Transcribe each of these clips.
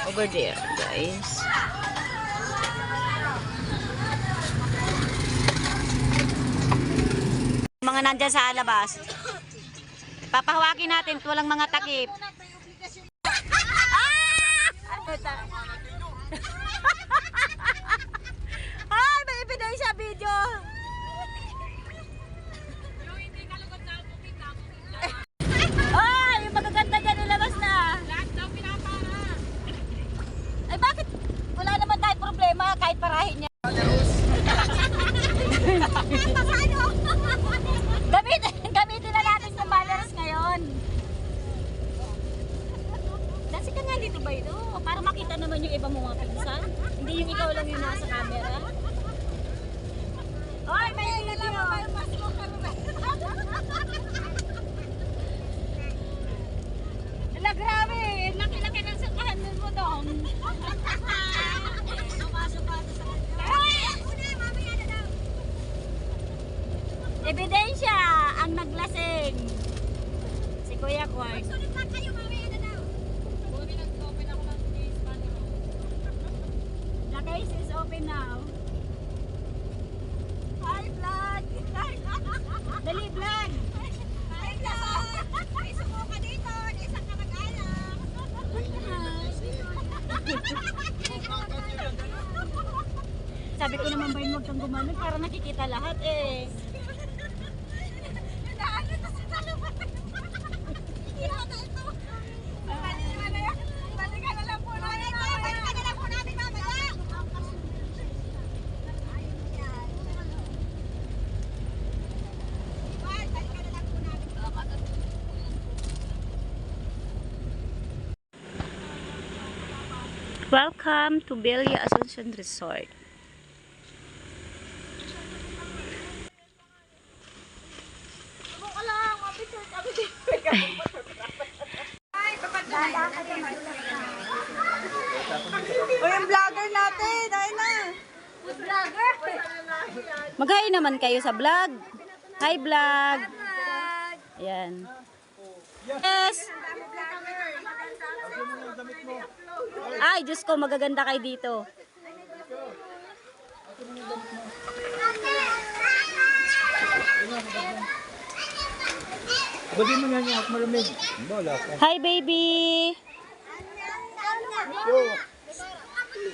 Over there, guys. Mga nandyan sa labas. Papahawakin natin, walang mga takip. Ay, may ebidensya video. Ay, yung magaganda dyan ilabas na. Lahat daw pinapara. Ay, bakit? Wala naman tayo problema kahit parahin niya. Gamitin na natin yung banners ngayon. Dasi ka nga dito ba ito? Para makita naman yung iba mo mga pinsan. Hindi yung ikaw lang yung nasa camera. Oy, may video! Ala, grabe! Laki-laki ng sakahan mo doon. Ebidensya ang naglasing. Si Kuya Kwan. Magsunod lang kayo, mamaya na daw. Nag-open ako ng case pa. The case is open now. Hi, vlog! Dali, vlog! Hi, vlog! May sumuka dito. Isang kamag-anak. Sabi ko naman ba yun, huwag kang gumanon para nakikita lahat eh. Welcome to Belia Asuncion Resort. O yung vlogger natin, ay na. Food vlogger. Mag-hi naman kayo sa vlog. Hi vlog. Ayan. Yes. Ay, Diyos ko, magaganda kayo dito. Bagay mo na niya at malamig. Hi baby.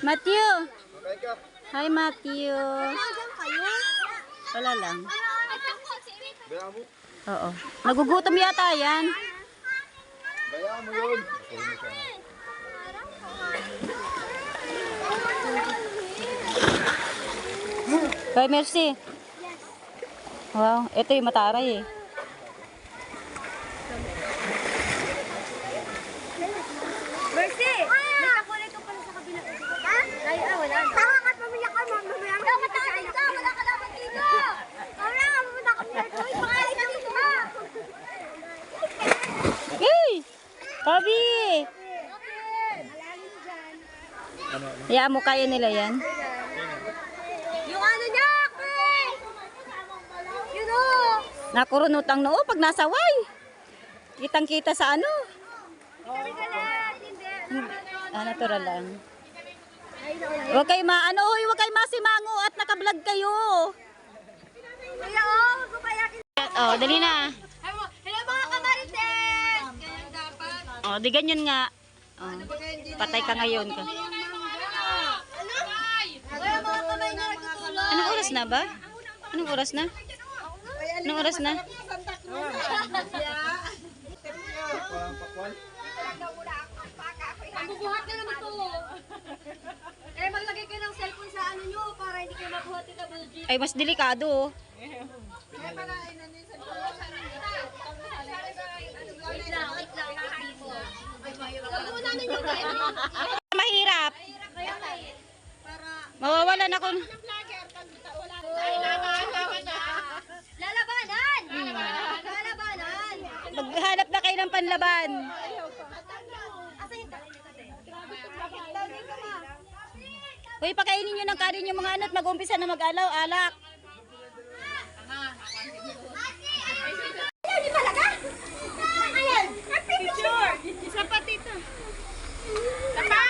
Matthew. Hi Matthew. Wala lang. Oo. Nagugutom yata yan. Bayaan mo yun. Kay Mercy. Wow, ito yung mataray eh. Mercy! May kakulay ka pala sa kabila. Ha? Ay, wala. Tama ka, pamilya ka, ma'am. Mamaya ka dito. Wala ka dapat dito. Wala ka, pumunta ka dito. Uy, pangalit ka dito, ha? Hey! Bobby! Hayaan mo, kaya nila yan. Yung ano niya, Chris! Yun o! Nakurunutang noo pag nasaway. Kitang-kita sa ano. Natural lang. Huwag kayo huwag kayo masimango at nakablog kayo. Kaya o, gupayakin. Oh, dali na. Hello mga kamarites! Ganyan dapat. Oh, di ganyan nga. Oh, patay ka ngayon ka. Wala mga kamay na nagtutulog. Anong oras na ba? Anong oras na? Anong oras na? Bubuhat na naman to. Eh, maglagay kayo ng cellphone sa ano nyo para hindi kayo mabuhat yung double G. Ay, mas delikado oh. Wait lang, Huwag muna ninyo kayo. Mahirap. Mawawalan ako. Lalabanan! Lalabanan! Maghanap na kayo ng panlaban. Hoy, pakainin nyo ng kanin yung mga anot. Mag-umpisa na mag-alaw, alak. Hindi talaga? Ayan! Picture! Isa pa tito. Tapa!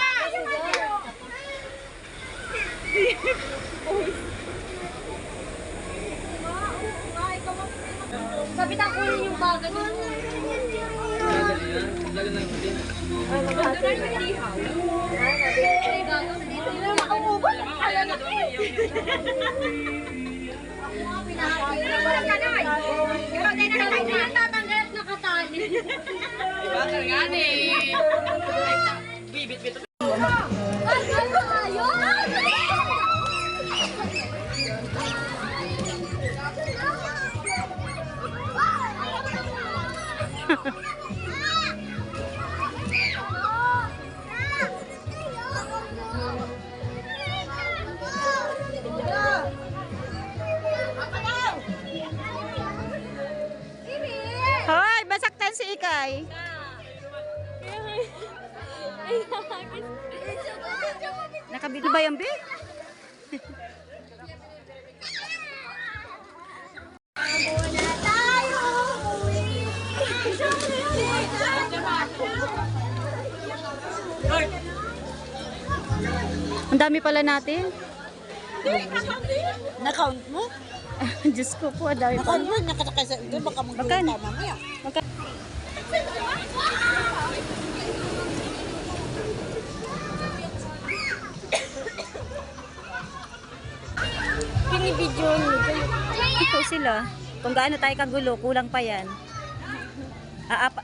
Sabi na kunin yung baga niyo. Hoy, basaktan si Ikay. Nakabili ba yan, Bi? Ang dami pala natin. Na-count mo? Diyos ko po, ang dami Na-count pala. mo? Nakasakay sa ito. Baka Magkano? magluta mamaya. Pinibidyo ito sila. Kung gaano tayo kagulo, kulang pa yan.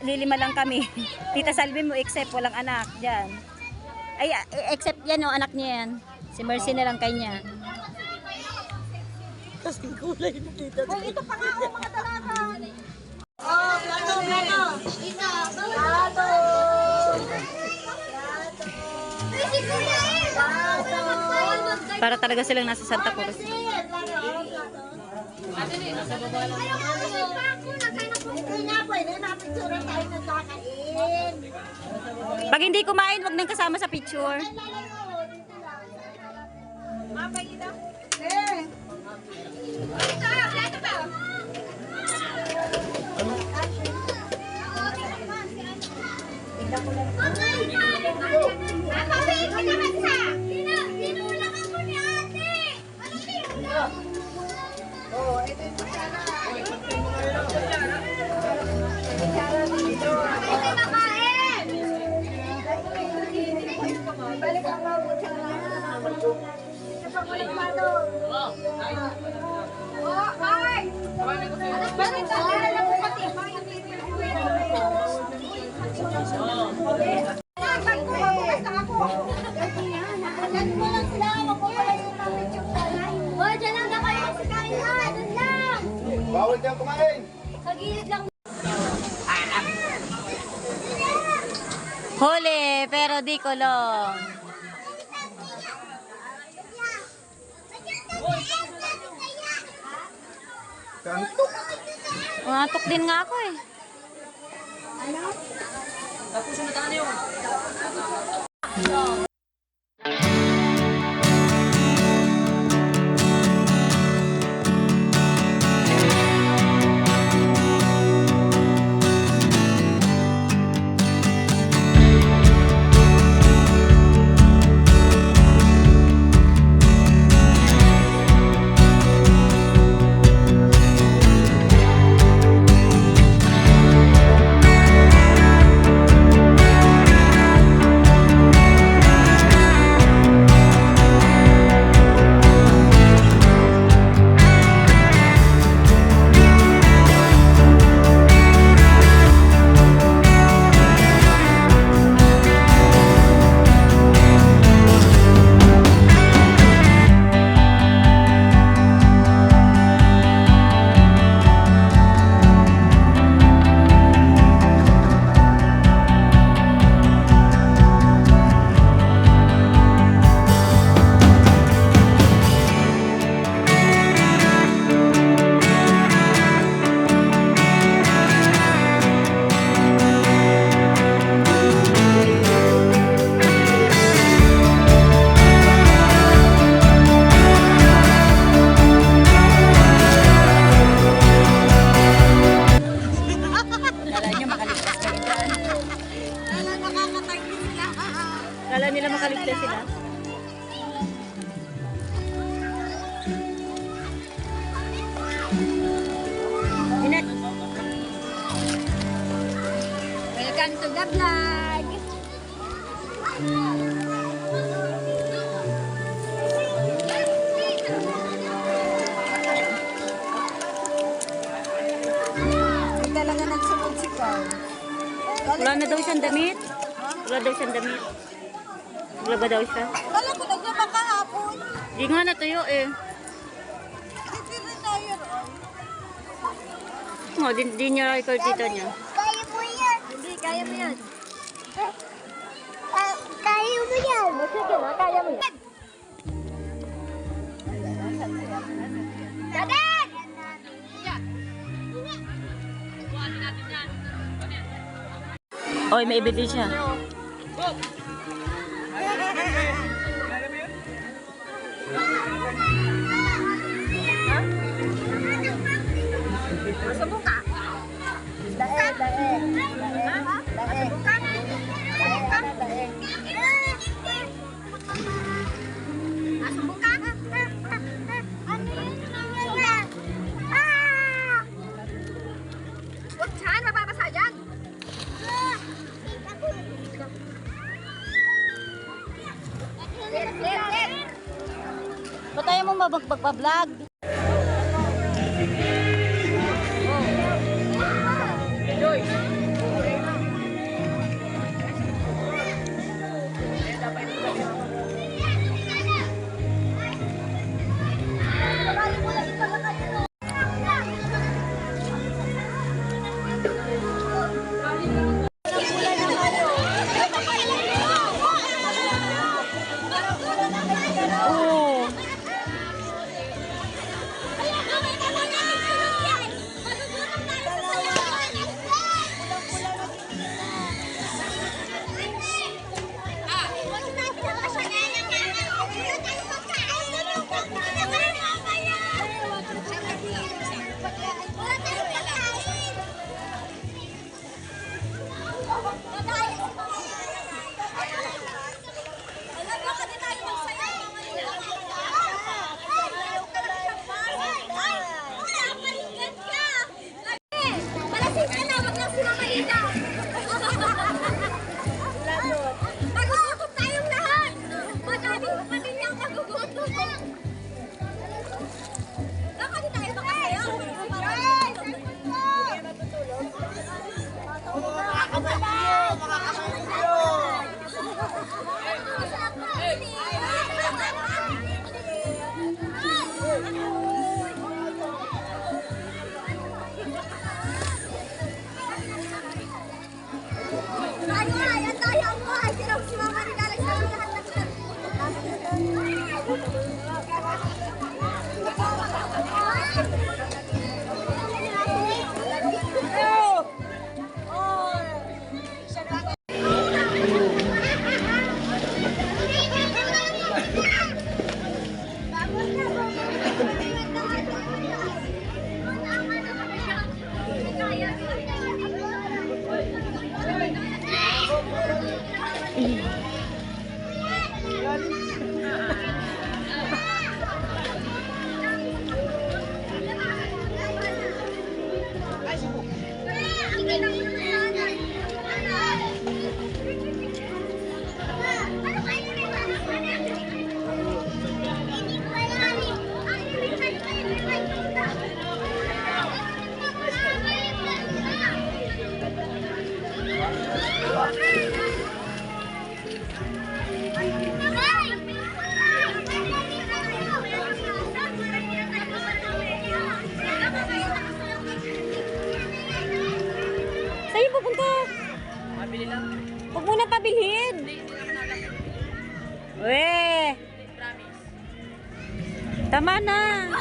Lilima lang kami. Tita Salvi mo, except walang anak dyan. Ay, except yan o, anak niya yan. Si Mercy na lang kanya. Kasing kulay ni Tita. Ay, ito pa nga ako mga talata. Oh, plato, plato. Isa, plato. Ay, si Kuya eh. Plato. Para talaga silang nasa Santa Cruz. Pag hindi kumain, wag nang kasama sa picture. Bawal dyan kumain. Sa gilid lang. Huli, pero di kulong. Kantok. Umatok din nga ako eh. Kala nila makaligtas sila. Inet. The vlog. Talaga nagsunod si Carl. Wala na daw siyang damit. Wala daw siyang damit. Wala ba daw siya? Wala ko naglaba kahapon. Di nga natuyo eh. Oh, di niya record dito niya. Kaya mo yan. Hindi, kaya mo yan. Kaya mo yan. Sige na, kaya mo yan. Dadet! Oy, may ebidensya. Masubok ka? Dae. Masubok ka? Masubok ka? Ano yun? Huwag saan, mababasa dyan. Ba't tayo mo magpag-vlog? Oo. Magugutom tayong lahat! Madaming pamilyang magugutom! Dapat di tayo makasayaw! Sa'yo pupunta? Huwag mo na pabilhin. Weh. Tama na.